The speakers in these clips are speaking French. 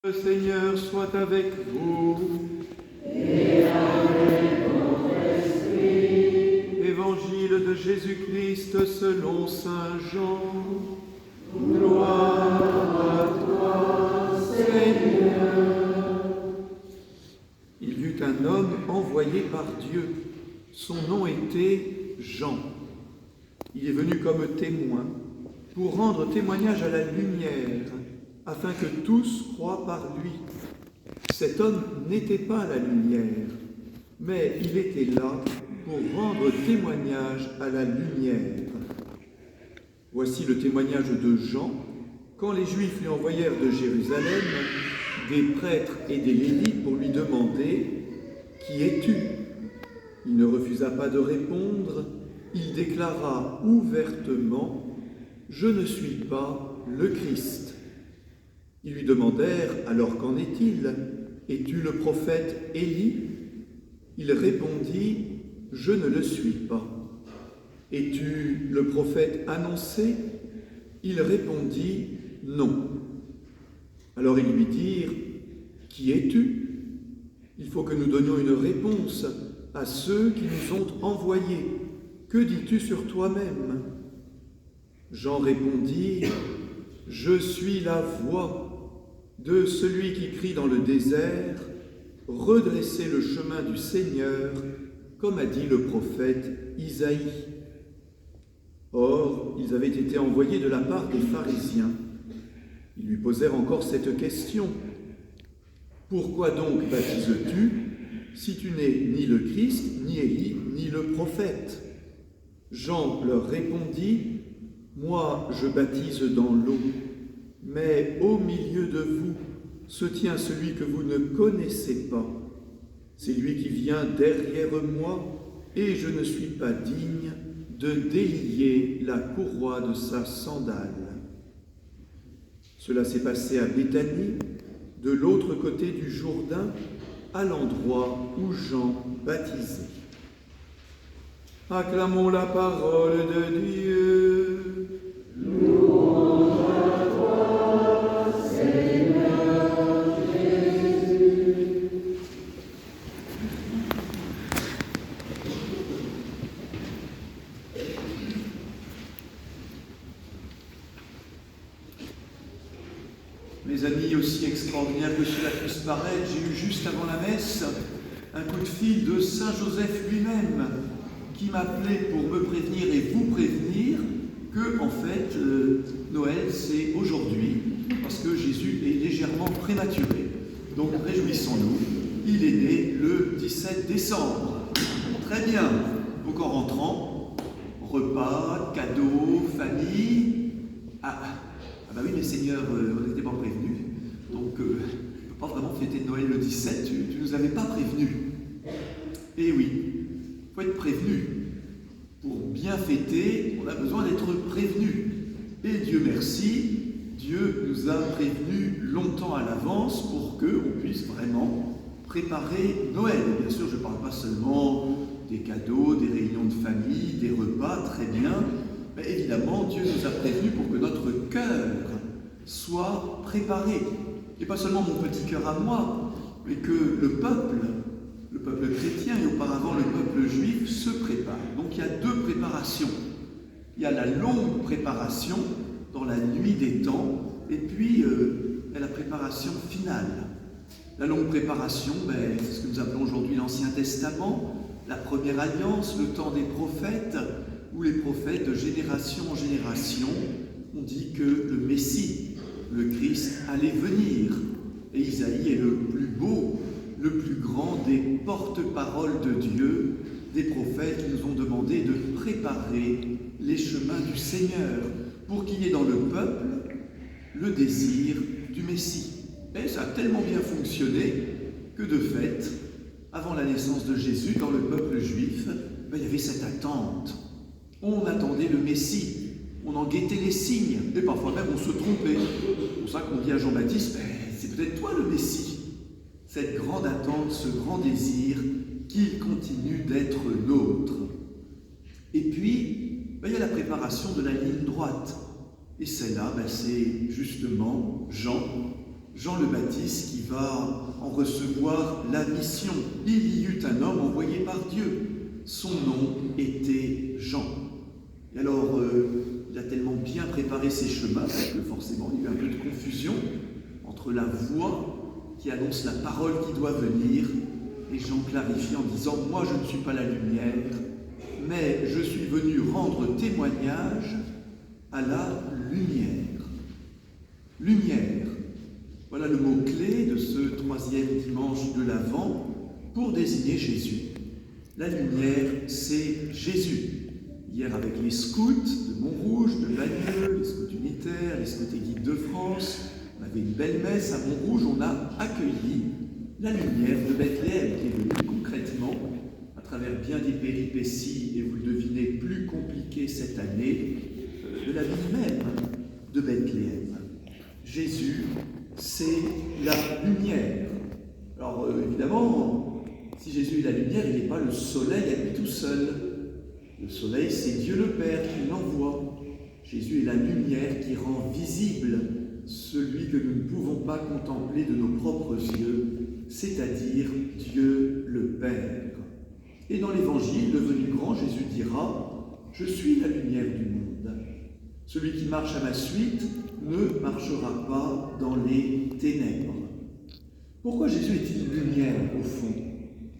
Le Seigneur soit avec vous. Et avec votre esprit. Évangile de Jésus-Christ selon saint Jean. Gloire à toi, Seigneur. Il y eut un homme envoyé par Dieu. Son nom était Jean. Il est venu comme témoin pour rendre témoignage à la lumière, afin que tous croient par lui. Cet homme n'était pas à la lumière, mais il était là pour rendre témoignage à la lumière. Voici le témoignage de Jean, quand les Juifs lui envoyèrent de Jérusalem des prêtres et des Lévites pour lui demander « Qui es-tu » Il ne refusa pas de répondre, il déclara ouvertement « Je ne suis pas le Christ ». Ils lui demandèrent « Alors qu'en est-il? Es-tu le prophète Élie ?» Il répondit « Je ne le suis pas. » « Es-tu le prophète annoncé ?» Il répondit « Non. » Alors ils lui dirent « Qui es-tu » Il faut que nous donnions une réponse à ceux qui nous ont envoyés. Que dis-tu sur toi-même ? Jean répondit « Je suis la voix de celui qui crie dans le désert, redressez le chemin du Seigneur, comme a dit le prophète Isaïe. » Or, ils avaient été envoyés de la part des pharisiens. Ils lui posèrent encore cette question. « Pourquoi donc baptises-tu, si tu n'es ni le Christ, ni Élie, ni le prophète ?» Jean leur répondit, « Moi, je baptise dans l'eau, mais au milieu de vous se tient celui que vous ne connaissez pas. C'est lui qui vient derrière moi, et je ne suis pas digne de délier la courroie de sa sandale. » Cela s'est passé à Béthanie, de l'autre côté du Jourdain, à l'endroit où Jean baptisait. Acclamons la parole de Dieu. Louange à toi, Seigneur Jésus. Mes amis, aussi extraordinaire que cela puisse paraître, j'ai eu juste avant la messe un coup de fil de Saint Joseph lui-même qui m'appelait pour me prévenir et vous prévenir que, en fait, Noël c'est aujourd'hui parce que Jésus est légèrement prématuré. Donc réjouissons-nous, il est né le 17 décembre. Très bien, donc en rentrant, repas, cadeaux, famille. Ah bah oui, mais Seigneur, on n'était pas prévenus, donc on ne peut pas vraiment fêter Noël le 17, tu ne nous avais pas prévenus. Eh oui, il faut être prévenu. Pour bien fêter, on a besoin d'être prévenu. Et Dieu merci, Dieu nous a prévenus longtemps à l'avance pour qu'on puisse vraiment préparer Noël. Et bien sûr, je ne parle pas seulement des cadeaux, des réunions de famille, des repas, très bien. Mais évidemment, Dieu nous a prévenus pour que notre cœur soit préparé. Et pas seulement mon petit cœur à moi, mais que le peuple chrétien et auparavant le peuple juif se prépare. Donc il y a deux préparations. Il y a la longue préparation dans la nuit des temps, et puis il y a la préparation finale. La longue préparation, c'est ce que nous appelons aujourd'hui l'Ancien Testament, la première alliance, le temps des prophètes, où les prophètes de génération en génération ont dit que le Messie, le Christ, allait venir. Et Isaïe est le plus beau, le plus grand des porte-paroles de Dieu, des prophètes qui nous ont demandé de préparer les chemins du Seigneur pour qu'il y ait dans le peuple le désir du Messie. Et ça a tellement bien fonctionné que de fait, avant la naissance de Jésus, dans le peuple juif, il y avait cette attente. On attendait le Messie, on en guettait les signes, et parfois même on se trompait. C'est pour ça qu'on dit à Jean-Baptiste, c'est peut-être toi le Messie. Cette grande attente, ce grand désir, qu'il continue d'être nôtre. Et puis, il y a la préparation de la ligne droite. Et celle-là, c'est justement Jean Jean le Baptiste qui va en recevoir la mission. Il y eut un homme envoyé par Dieu. Son nom était Jean. Et alors, il a tellement bien préparé ses chemins que forcément il y a eu un peu de confusion entre la voix qui annonce la parole qui doit venir et Jean clarifie en disant « Moi je ne suis pas la lumière, mais je suis venu rendre témoignage à la lumière. » Lumière. Voilà le mot-clé de ce 3e dimanche de l'Avent pour désigner Jésus. La lumière, c'est Jésus. Hier, avec les scouts de Montrouge, de Bagneux, les scouts unitaires, les scouts et guides de France, on avait une belle messe à Montrouge, on a accueilli la lumière de Bethléem qui est venue concrètement à travers bien des péripéties, et vous le devinez, plus compliquées cette année, de la vie même de Bethléem. Jésus, c'est la lumière. Alors évidemment, si Jésus est la lumière, il n'est pas le soleil à lui tout seul. Le soleil, c'est Dieu le Père qui l'envoie. Jésus est la lumière qui rend visible celui que nous ne pouvons pas contempler de nos propres yeux, c'est-à-dire Dieu le Père. Et dans l'Évangile, devenu grand, Jésus dira « Je suis la lumière du monde. Celui qui marche à ma suite ne marchera pas dans les ténèbres. » Pourquoi Jésus est-il lumière, au fond?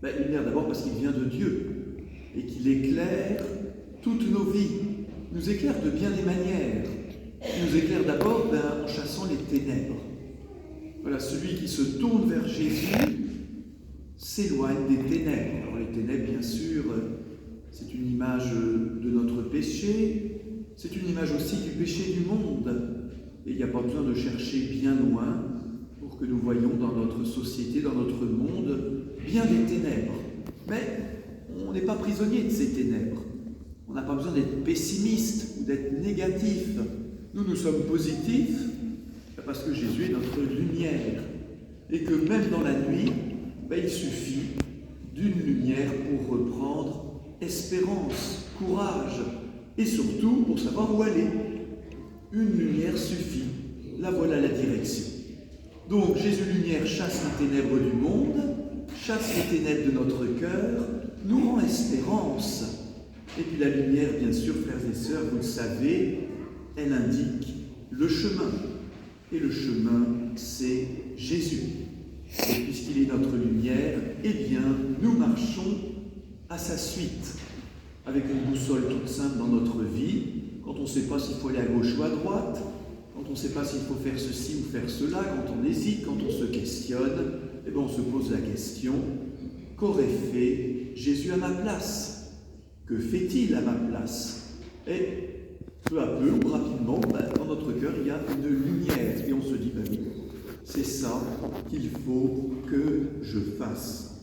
Lumière d'abord parce qu'il vient de Dieu et qu'il éclaire toutes nos vies, nous éclaire de bien des manières. Il nous éclaire d'abord en chassant les ténèbres. Voilà, celui qui se tourne vers Jésus s'éloigne des ténèbres. Alors les ténèbres, bien sûr, c'est une image de notre péché, c'est une image aussi du péché du monde. Et il n'y a pas besoin de chercher bien loin pour que nous voyions dans notre société, dans notre monde, bien des ténèbres. Mais on n'est pas prisonnier de ces ténèbres. On n'a pas besoin d'être pessimiste ou d'être négatif. Nous sommes positifs parce que Jésus est notre lumière. Et que même dans la nuit, il suffit d'une lumière pour reprendre espérance, courage et surtout pour savoir où aller. Une lumière suffit. Là, voilà la direction. Donc, Jésus lumière chasse les ténèbres du monde, chasse les ténèbres de notre cœur, nous rend espérance. Et puis la lumière, bien sûr, frères et sœurs, vous le savez, elle indique le chemin. Et le chemin, c'est Jésus. Et puisqu'il est notre lumière, eh bien, nous marchons à sa suite, avec une boussole toute simple dans notre vie, quand on ne sait pas s'il faut aller à gauche ou à droite, quand on ne sait pas s'il faut faire ceci ou faire cela, quand on hésite, quand on se questionne, eh bien, on se pose la question, qu'aurait fait Jésus à ma place? Que fait-il à ma place? Et peu à peu ou rapidement, dans notre cœur, il y a une lumière. Et on se dit, oui, c'est ça qu'il faut que je fasse.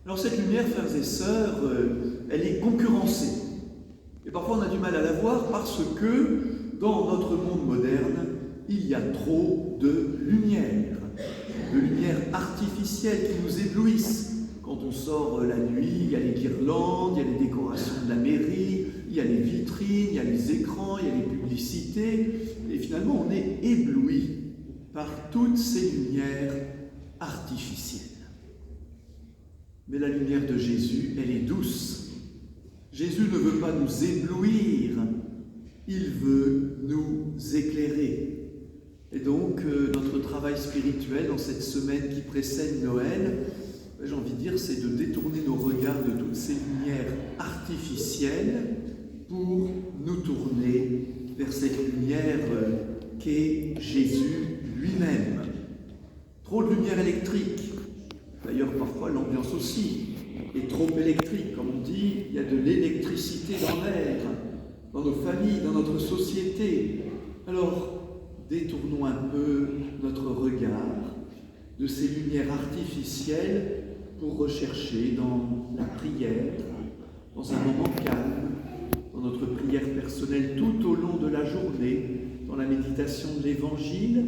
Alors cette lumière, frères et sœurs, elle est concurrencée. Et parfois on a du mal à la voir parce que dans notre monde moderne, il y a trop de lumière artificielle qui nous éblouissent. Quand on sort la nuit, il y a les guirlandes, il y a les décorations de la mairie, il y a les vitrines, il y a les écrans, il y a les publicités. Et finalement, on est ébloui par toutes ces lumières artificielles. Mais la lumière de Jésus, elle est douce. Jésus ne veut pas nous éblouir, il veut nous éclairer. Et donc, notre travail spirituel dans cette semaine qui précède Noël, j'ai envie de dire, c'est de détourner nos regards de toutes ces lumières artificielles pour nous tourner vers cette lumière qu'est Jésus lui-même. Trop de lumière électrique. D'ailleurs, parfois, l'ambiance aussi est trop électrique. Comme on dit, il y a de l'électricité dans l'air, dans nos familles, dans notre société. Alors, détournons un peu notre regard de ces lumières artificielles pour rechercher dans la prière, dans un moment calme, dans notre prière personnelle tout au long de la journée, dans la méditation de l'Évangile,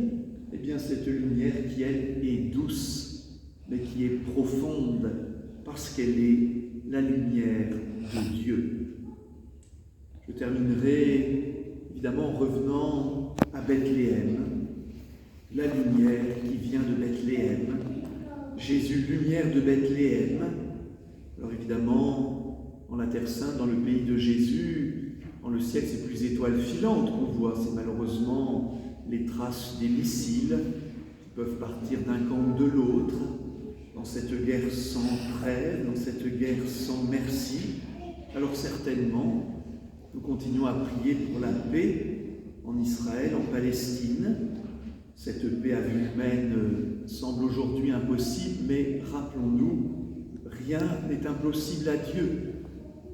eh bien cette lumière qui, elle, est douce, mais qui est profonde, parce qu'elle est la lumière de Dieu. Je terminerai évidemment en revenant à Bethléem. la lumière qui vient de Bethléem. Jésus, lumière de Bethléem. Alors évidemment, en la Terre Sainte, dans le pays de Jésus, en le ciel, c'est plus étoiles filantes qu'on voit. C'est malheureusement les traces des missiles qui peuvent partir d'un camp ou de l'autre, dans cette guerre sans trêve, dans cette guerre sans merci. Alors certainement, nous continuons à prier pour la paix en Israël, en Palestine. Cette paix à vue humaine semble aujourd'hui impossible, mais rappelons-nous, rien n'est impossible à Dieu.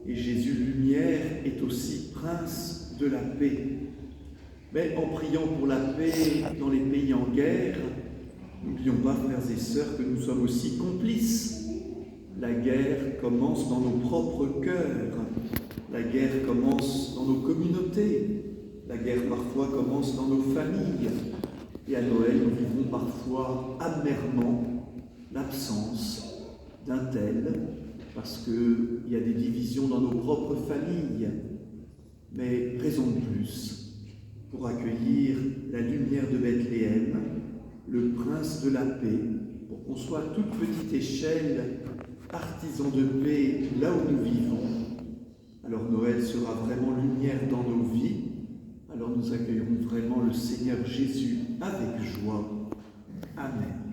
Et Jésus, lumière, est aussi prince de la paix. Mais en priant pour la paix dans les pays en guerre, n'oublions pas, frères et sœurs, que nous sommes aussi complices. La guerre commence dans nos propres cœurs. La guerre commence dans nos communautés. La guerre parfois commence dans nos familles. Et à Noël, nous vivons parfois amèrement l'absence d'un tel, parce qu'il y a des divisions dans nos propres familles. Mais raison de plus pour accueillir la lumière de Bethléem, le prince de la paix, pour qu'on soit à toute petite échelle artisans de paix là où nous vivons. Alors Noël sera vraiment lumière dans nos vies. Alors nous accueillerons vraiment le Seigneur Jésus avec joie. Amen.